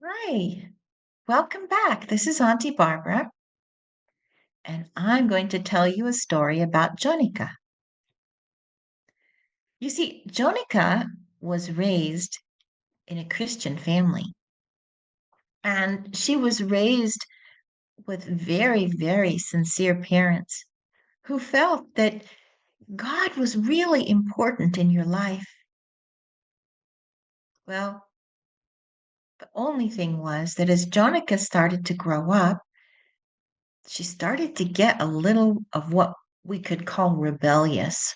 Right. Welcome back. This is Auntie Barbara, and I'm going to tell you a story about Jonica. You see, Jonica was raised in a Christian family, and she was raised with very, very sincere parents who felt that God was really important in your life. Well, the only thing was that as Jonica started to grow up, she started to get a little of what we could call rebellious.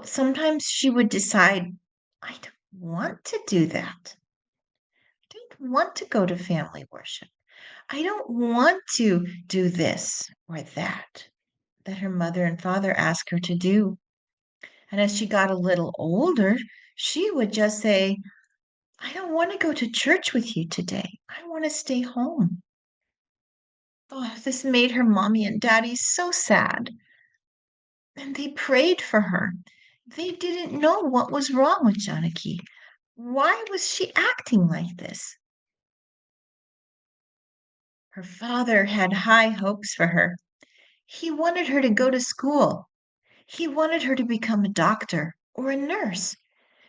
Sometimes she would decide, I don't want to do that. I don't want to go to family worship. I don't want to do this or that her mother and father asked her to do. And as she got a little older, she would just say, I don't want to go to church with you today. I want to stay home. Oh, this made her mommy and daddy so sad. And they prayed for her. They didn't know what was wrong with Janaki. Why was she acting like this? Her father had high hopes for her. He wanted her to go to school. He wanted her to become a doctor or a nurse.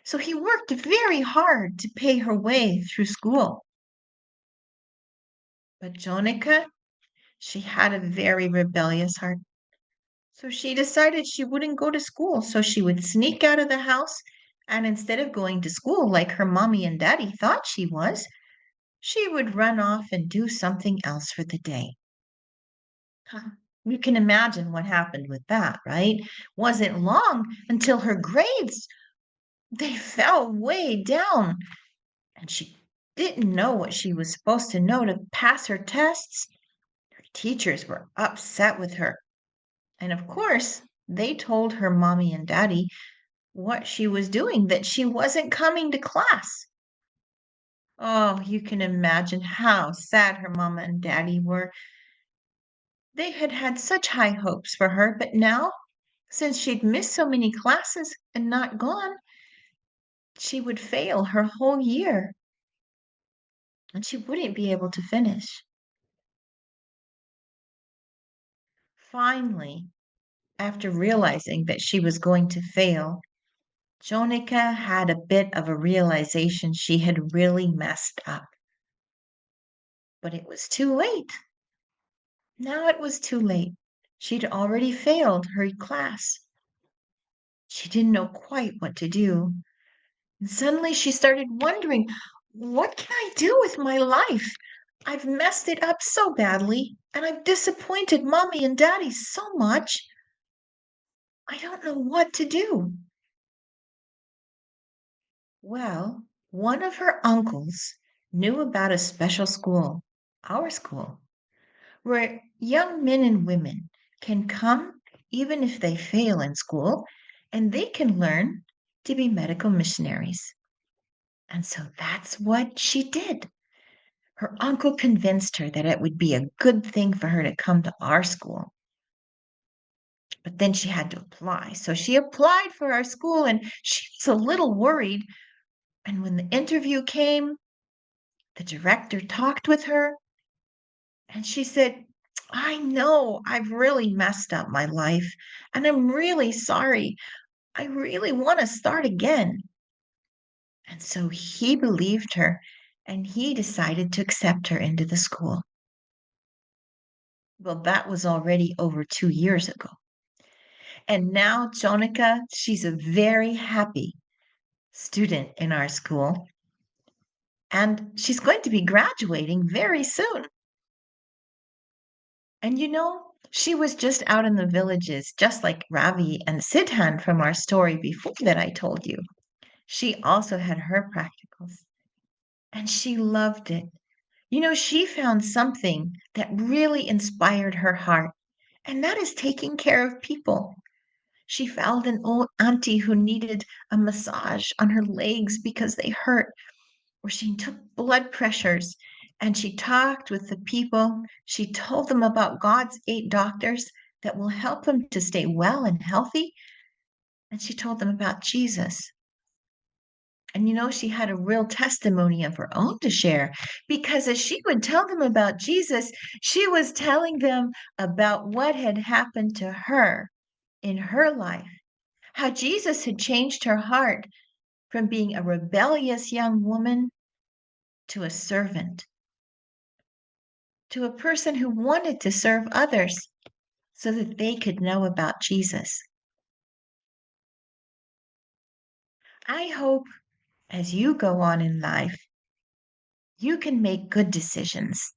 So he worked very hard to pay her way through school. But Jonica, she had a very rebellious heart. So she decided she wouldn't go to school. So she would sneak out of the house. And instead of going to school like her mommy and daddy thought she was, she would run off and do something else for the day. Huh. You can imagine what happened with that, right? Wasn't long until her grades they fell way down and she didn't know what she was supposed to know to pass her tests. Her teachers were upset with her. And of course, they told her mommy and daddy what she was doing, that she wasn't coming to class. Oh, you can imagine how sad her mama and daddy were. They had had such high hopes for her, but now, since she'd missed so many classes and not gone, she would fail her whole year and she wouldn't be able to finish. Finally, after realizing that she was going to fail, Jonica had a bit of a realization she had really messed up. But it was too late. Now it was too late. She'd already failed her class. She didn't know quite what to do. And suddenly she started wondering, what can I do with my life? I've messed it up so badly, and I've disappointed mommy and daddy so much. I don't know what to do. Well, one of her uncles knew about a special school, our school, where young men and women can come even if they fail in school, and they can learn to be medical missionaries. And so that's what she did. Her uncle convinced her that it would be a good thing for her to come to our school. But then she had to apply. So she applied for our school and she was a little worried. And when the interview came, the director talked with her and she said, I know I've really messed up my life and I'm really sorry. I really want to start again. And so he believed her and he decided to accept her into the school. Well, that was already over 2 years ago. And now Jonica, she's a very happy student in our school, and she's going to be graduating very soon. And she was just out in the villages, just like Ravi and Sidhan from our story before that I told you. She also had her practicals, and she loved it. She found something that really inspired her heart, and that is taking care of people. She found an old auntie who needed a massage on her legs because they hurt, or she took blood pressures and she talked with the people. She told them about God's 8 doctors that will help them to stay well and healthy. And she told them about Jesus. And she had a real testimony of her own to share because as she would tell them about Jesus, she was telling them about what had happened to her in her life, how Jesus had changed her heart from being a rebellious young woman to a servant, to a person who wanted to serve others so that they could know about Jesus. I hope as you go on in life, you can make good decisions.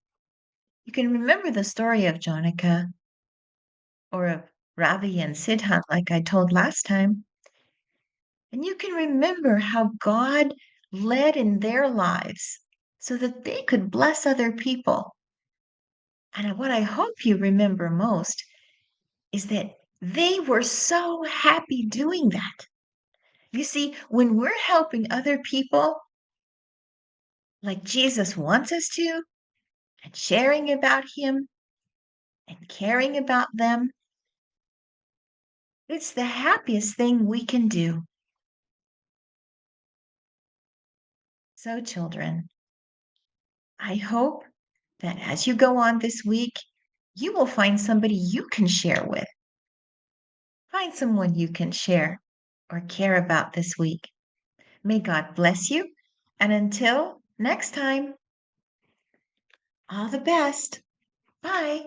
You can remember the story of Jonica or of Ravi and Siddhant, like I told last time. And you can remember how God led in their lives so that they could bless other people. And what I hope you remember most is that they were so happy doing that. You see, when we're helping other people like Jesus wants us to, and sharing about Him and caring about them, it's the happiest thing we can do. So, children, I hope that as you go on this week, you will find somebody you can share with. Find someone you can share or care about this week. May God bless you. And until next time, all the best. Bye.